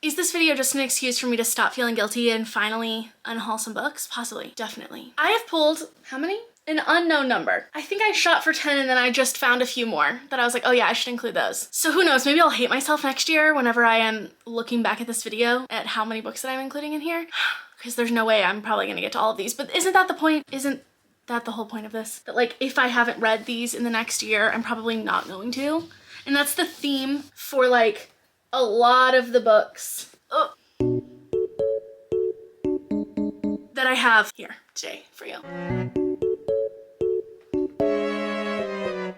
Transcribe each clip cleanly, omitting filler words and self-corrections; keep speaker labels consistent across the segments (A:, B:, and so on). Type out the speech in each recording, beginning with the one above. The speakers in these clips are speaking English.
A: Is this video just an excuse for me to stop feeling guilty and finally unhaul some books? Possibly, definitely. I have pulled, how many? An unknown number. I think I shot for 10 and then I just found a few more that I was like, oh yeah, I should include those. So who knows, maybe I'll hate myself next year whenever I am looking back at this video at how many books that I'm including in here. Because there's no way I'm probably gonna get to all of these, but isn't that the point? Isn't that the whole point of this? That like, if I haven't read these in the next year, I'm probably not going to. And that's the theme for like a lot of the books that I have here today for you.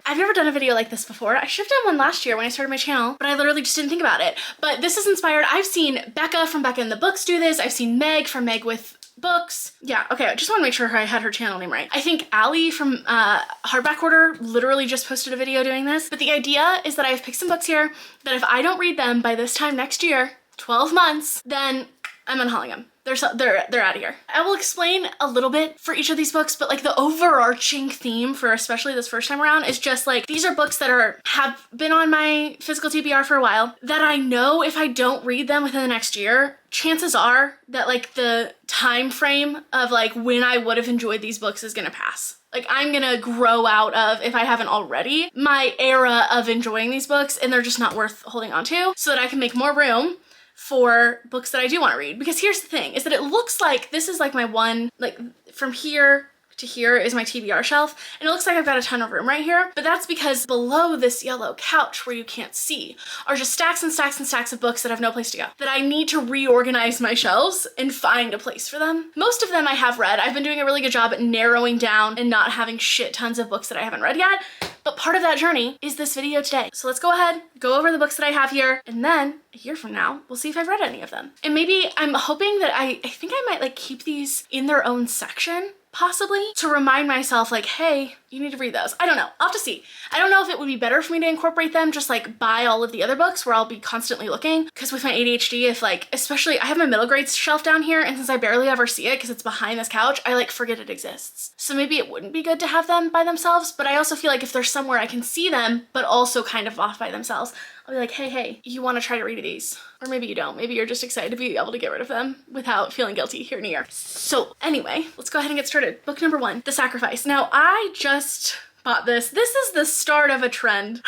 A: I've never done a video like this before. I should have done one last year when I started my channel, but I literally just didn't think about it. But this is inspired. I've seen Becca from Becca and the Books do this. I've seen Meg from Meg with Books. Yeah, okay, I just want to make sure I had her channel name right. I think Allie from Hardback Order literally just posted a video doing this. But the idea is that I've picked some books here that if I don't read them by this time next year, 12 months, then I'm unhauling them. They're out of here. I will explain a little bit for each of these books, but like the overarching theme for especially this first time around is just like, these are books that have been on my physical TBR for a while that I know if I don't read them within the next year, chances are that like the time frame of like when I would have enjoyed these books is gonna pass. Like I'm gonna grow out of, if I haven't already, my era of enjoying these books and they're just not worth holding on to, so that I can make more room for books that I do want to read. Because here's the thing, is that it looks like this is like my one, like from here to here is my TBR shelf, and it looks like I've got a ton of room right here, but that's because below this yellow couch where you can't see are just stacks and stacks and stacks of books that have no place to go, that I need to reorganize my shelves and find a place for them. Most of them I have read. I've been doing a really good job at narrowing down and not having shit tons of books that I haven't read yet, but part of that journey is this video today. So let's go ahead, go over the books that I have here, and then a year from now, we'll see if I've read any of them. And maybe I'm hoping that I think I might like keep these in their own section, possibly, to remind myself like, hey, you need to read those. I don't know, I'll have to see. I don't know if it would be better for me to incorporate them just like by all of the other books where I'll be constantly looking, because with my ADHD, if like, especially I have my middle grade shelf down here, and since I barely ever see it because it's behind this couch, I like forget it exists. So maybe it wouldn't be good to have them by themselves, but I also feel like if there's somewhere I can see them, but also kind of off by themselves, I'll be like, hey, you want to try to read these? Or maybe you don't. Maybe you're just excited to be able to get rid of them without feeling guilty here in a year. So anyway, let's go ahead and get started. Book number 1, The Sacrifice. Now I just bought this. This is the start of a trend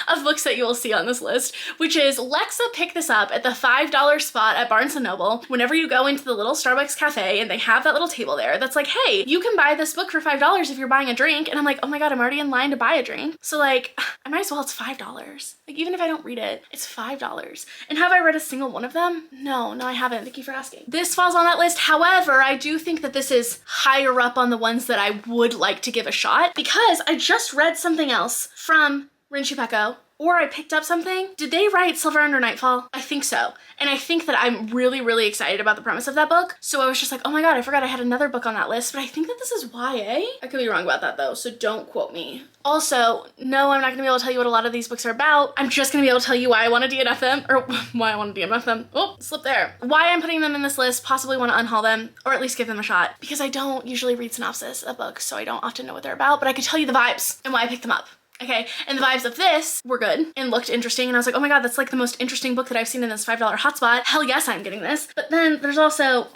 A: of books that you will see on this list, which is Lexa picked this up at the $5 spot at Barnes & Noble whenever you go into the little Starbucks cafe and they have that little table there that's like, hey, you can buy this book for $5 if you're buying a drink. And I'm like, oh my God, I'm already in line to buy a drink. So like, I might as well, it's $5. Like even if I don't read it, it's $5. And have I read a single one of them? No, I haven't. Thank you for asking. This falls on that list. However, I do think that this is higher up on the ones that I would like to give a shot, because I just read something else from Rinchi Pecco, or I picked up something. Did they write Silver Under Nightfall? I think so. And I think that I'm really, really excited about the premise of that book. So I was just like, oh my God, I forgot I had another book on that list, but I think that this is YA. I could be wrong about that though, so don't quote me. Also, no, I'm not gonna be able to tell you what a lot of these books are about. I'm just gonna be able to tell you why I want to DNF them, or why I want to DNF them. Oh, slip there. Why I'm putting them in this list, possibly want to unhaul them, or at least give them a shot. Because I don't usually read synopsis of books, so I don't often know what they're about, but I could tell you the vibes and why I picked them up. Okay, and the vibes of this were good and looked interesting, and I was like, oh my God, that's like the most interesting book that I've seen in this $5 hotspot. Hell yes, I'm getting this. But then there's also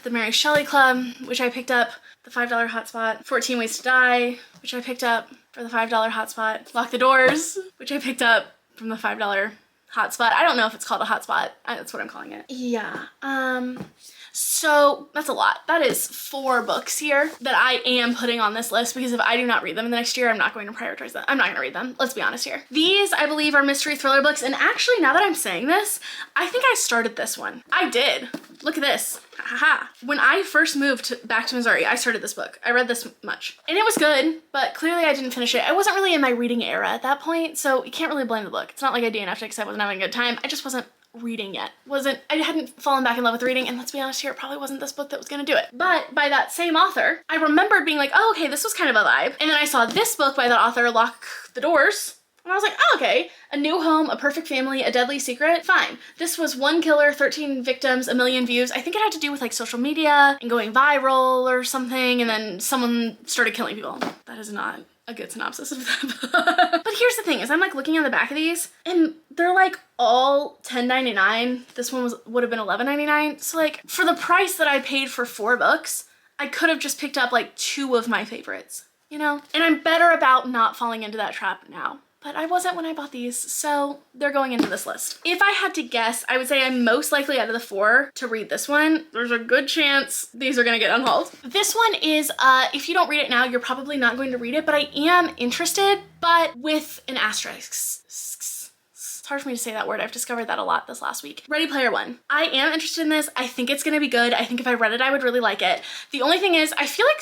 A: the Mary Shelley Club, which I picked up, the $5 hotspot. 14 Ways to Die, which I picked up for the $5 hotspot. Lock the Doors, which I picked up from the $5 hotspot. I don't know if it's called a hotspot. That's what I'm calling it. Yeah, so that's a lot. That is 4 books here that I am putting on this list, because if I do not read them in the next year, I'm not going to prioritize them. I'm not going to read them. Let's be honest here. These, I believe, are mystery thriller books. And actually, now that I'm saying this, I think I started this one. I did. Look at this. Haha. When I first moved back to Missouri, I started this book. I read this much. And it was good, but clearly I didn't finish it. I wasn't really in my reading era at that point, so you can't really blame the book. It's not like I DNF'd it because I wasn't having a good time. I just wasn't reading yet. I hadn't fallen back in love with reading, and let's be honest here, it probably wasn't this book that was gonna do it. But by that same author, I remembered being like, oh, okay, this was kind of a vibe. And then I saw this book by that author, Lock the Doors, and I was like, oh, okay, A New Home, A Perfect Family, A Deadly Secret, fine. This was 1 killer, 13 victims, 1 million views. I think it had to do with like social media and going viral or something, and then someone started killing people. That is not a good synopsis of that book. But here's the thing is I'm like looking on the back of these and they're like all $10.99. This one would have been $11.99. So like for the price that I paid for 4 books, I could have just picked up like 2 of my favorites, you know? And I'm better about not falling into that trap now. But I wasn't when I bought these, so they're going into this list. If I had to guess, I would say I'm most likely out of the 4 to read this one. There's a good chance these are gonna get unhauled. This one is, if you don't read it now, you're probably not going to read it, but I am interested, but with an asterisk. It's hard for me to say that word. I've discovered that a lot this last week. Ready Player One. I am interested in this. I think it's gonna be good. I think if I read it, I would really like it. The only thing is, I feel like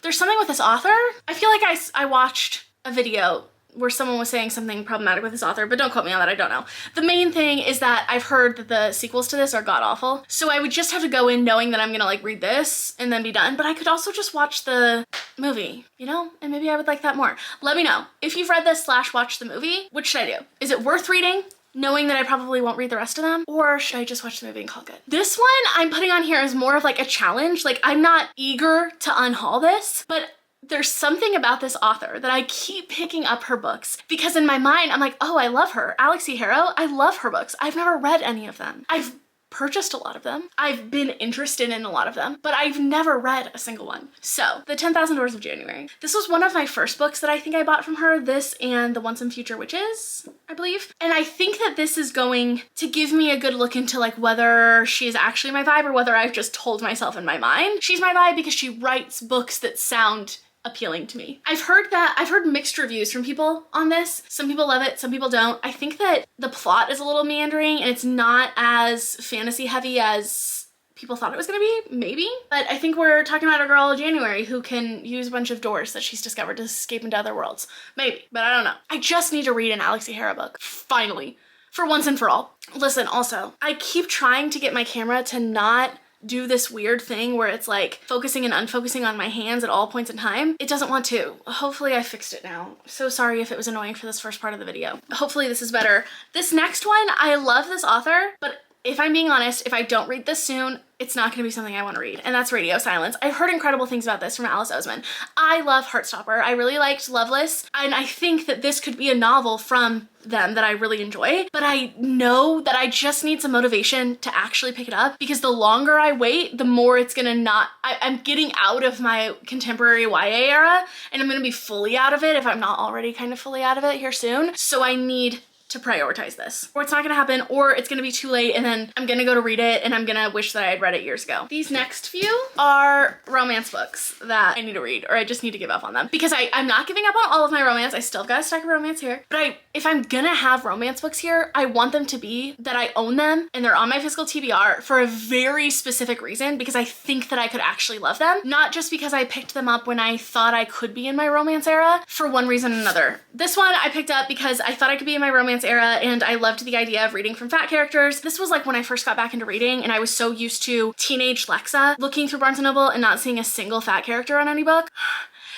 A: there's something with this author. I feel like I watched a video where someone was saying something problematic with this author, but don't quote me on that, I don't know. The main thing is that I've heard that the sequels to this are god-awful, so I would just have to go in knowing that I'm gonna like read this and then be done, but I could also just watch the movie, you know, and maybe I would like that more. Let me know. If you've read this / watched the movie, what should I do? Is it worth reading, knowing that I probably won't read the rest of them? Or should I just watch the movie and call it good? This one I'm putting on here as more of like a challenge. Like I'm not eager to unhaul this, but there's something about this author that I keep picking up her books because in my mind, I'm like, oh, I love her. Alex E. Harrow, I love her books. I've never read any of them. I've purchased a lot of them. I've been interested in a lot of them, but I've never read a single one. So, The 10,000 Doors of January. This was one of my first books that I think I bought from her, this and The Once and Future Witches, I believe. And I think that this is going to give me a good look into like whether she is actually my vibe or whether I've just told myself in my mind she's my vibe because she writes books that sound appealing to me. I've heard mixed reviews from people on this. Some people love it, some people don't. I think that the plot is a little meandering and it's not as fantasy heavy as people thought it was gonna be, maybe. But I think we're talking about a girl, January, who can use a bunch of doors that she's discovered to escape into other worlds. Maybe, but I don't know. I just need to read an Alex E. Harrow book, finally, for once and for all. Listen, also, I keep trying to get my camera to not do this weird thing where it's like focusing and unfocusing on my hands at all points in time. It doesn't want to. Hopefully I fixed it now. So sorry if it was annoying for this first part of the video. Hopefully this is better. This next one, I love this author, but if I'm being honest, if I don't read this soon, it's not gonna be something I wanna read, and that's Radio Silence. I've heard incredible things about this from Alice Oseman. I love Heartstopper. I really liked Loveless, and I think that this could be a novel from them that I really enjoy, but I know that I just need some motivation to actually pick it up because the longer I wait, the more it's gonna not, I'm getting out of my contemporary YA era, and I'm gonna be fully out of it if I'm not already kind of fully out of it here soon, so I need to prioritize this, or it's not gonna happen, or it's gonna be too late and then I'm gonna go to read it and I'm gonna wish that I had read it years ago. These next few are romance books that I need to read, or I just need to give up on them because I'm not giving up on all of my romance. I still got a stack of romance here, but if I'm gonna have romance books here, I want them to be that I own them and they're on my physical TBR for a very specific reason, because I think that I could actually love them, not just because I picked them up when I thought I could be in my romance era for one reason or another. This one I picked up because I thought I could be in my romance era and I loved the idea of reading from fat characters. This was like when I first got back into reading and I was so used to teenage Lexa looking through Barnes & Noble and not seeing a single fat character on any book.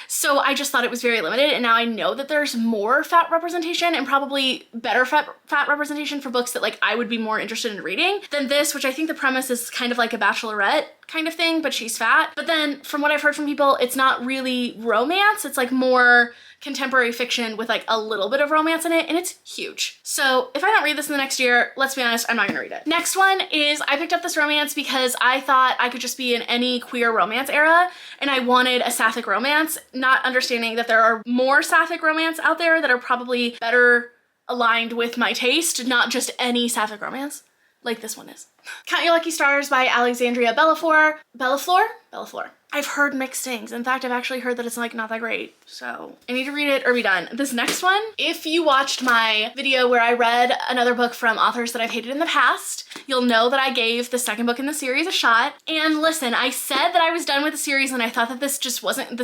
A: So I just thought it was very limited, and now I know that there's more fat representation and probably better fat representation for books that like I would be more interested in reading than this, which I think the premise is kind of like a Bachelorette kind of thing, but she's fat. But then from what I've heard from people, it's not really romance, it's like more contemporary fiction with like a little bit of romance in it, and it's huge. So if I don't read this in the next year, let's be honest, I'm not gonna read it. Next one is I picked up this romance because I thought I could just be in any queer romance era and I wanted a sapphic romance, not understanding that there are more sapphic romance out there that are probably better aligned with my taste, not just any sapphic romance like this one is. Count Your Lucky Stars by Alexandria Bellafour. Bellafour. I've heard mixed things. In fact, I've actually heard that it's like not that great. So I need to read it or be done. This next one, if you watched my video where I read another book from authors that I've hated in the past, you'll know that I gave the second book in the series a shot. And listen, I said that I was done with the series and I thought that this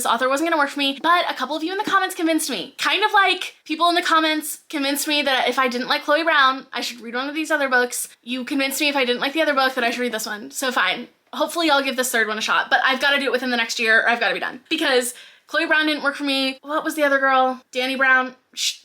A: author wasn't gonna work for me, but a couple of you in the comments convinced me. Kind of like people in the comments convinced me that if I didn't like Chloe Brown, I should read one of these other books. You convinced me if I didn't like the other book that I should read this one. So fine. Hopefully I'll give this third one a shot, but I've got to do it within the next year or I've got to be done. Because Chloe Brown didn't work for me. What was the other girl? Dani Brown.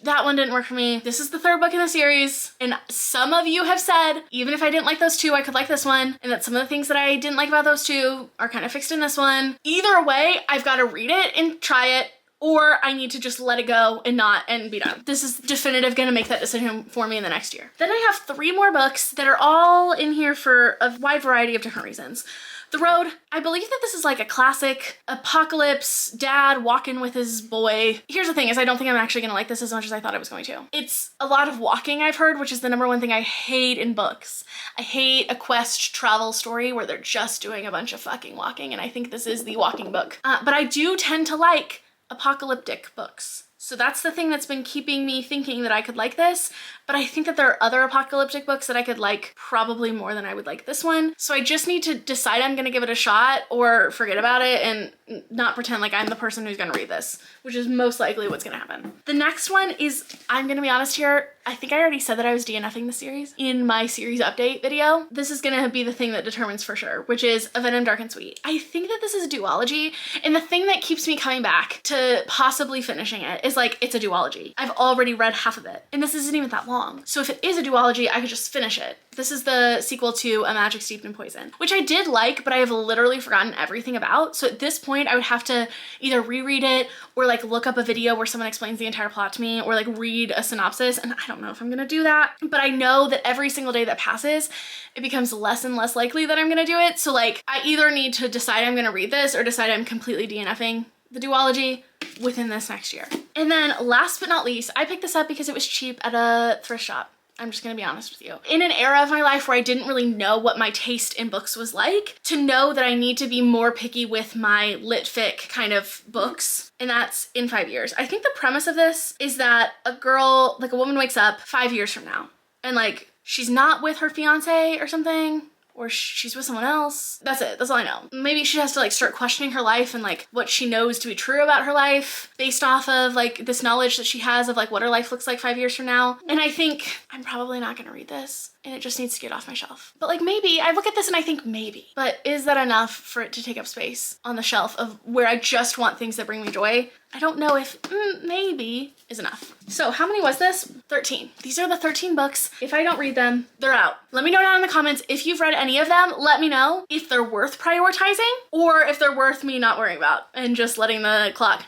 A: That one didn't work for me. This is the third book in the series, and some of you have said, even if I didn't like those two, I could like this one, and that some of the things that I didn't like about those two are kind of fixed in this one. Either way, I've got to read it and try it, or I need to just let it go and be done. This is definitive gonna make that decision for me in the next year. Then I have 3 more books that are all in here for a wide variety of different reasons. The Road, I believe that this is like a classic apocalypse dad walking with his boy. Here's the thing is I don't think I'm actually gonna like this as much as I thought I was going to. It's a lot of walking, I've heard, which is the #1 thing I hate in books. I hate a quest travel story where they're just doing a bunch of fucking walking, and I think this is the walking book. But I do tend to like apocalyptic books. So that's the thing that's been keeping me thinking that I could like this, but I think that there are other apocalyptic books that I could like probably more than I would like this one. So I just need to decide I'm gonna give it a shot or forget about it and not pretend like I'm the person who's gonna read this, which is most likely what's gonna happen. The next one is, I'm gonna be honest here, I think I already said that I was DNFing the series in my series update video. This is gonna be the thing that determines for sure, which is A Venom Dark and Sweet. I think that this is a duology, and the thing that keeps me coming back to possibly finishing it is like, it's a duology. I've already read half of it, and this isn't even that long. So if it is a duology, I could just finish it. This is the sequel to A Magic Steeped in Poison, which I did like, but I have literally forgotten everything about. So at this point, I would have to either reread it or like look up a video where someone explains the entire plot to me or like read a synopsis. And I don't know if I'm gonna do that, but I know that every single day that passes, it becomes less and less likely that I'm gonna do it. So like, I either need to decide I'm gonna read this or decide I'm completely DNFing the duology within this next year. And then last but not least, I picked this up because it was cheap at a thrift shop. I'm just gonna be honest with you. In an era of my life where I didn't really know what my taste in books was like, to know that I need to be more picky with my lit fic kind of books, and that's in 5 years. I think the premise of this is that a girl, like a woman wakes up 5 years from now, and like she's not with her fiance or something, or she's with someone else. That's it, that's all I know. Maybe she has to like start questioning her life and like what she knows to be true about her life based off of like this knowledge that she has of like what her life looks like 5 years from now. And I think I'm probably not gonna read this, and it just needs to get off my shelf. But like maybe, I look at this and I think maybe, but is that enough for it to take up space on the shelf of where I just want things that bring me joy? I don't know if maybe is enough. So how many was this? 13. These are the 13 books. If I don't read them, they're out. Let me know down in the comments if you've read any of them. Let me know if they're worth prioritizing or if they're worth me not worrying about and just letting the clock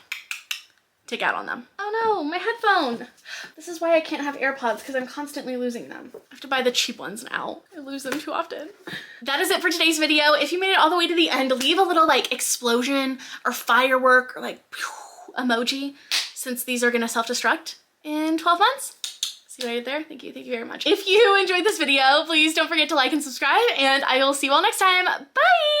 A: tick out on them. Oh no, my headphone. This is why I can't have AirPods, because I'm constantly losing them. I have to buy the cheap ones now. I lose them too often. That is it for today's video. If you made it all the way to the end, leave a little like explosion or firework or like emoji, since these are gonna self-destruct in 12 months. See what I did there? Thank you very much. If you enjoyed this video, please don't forget to like and subscribe, and I will see you all next time. Bye!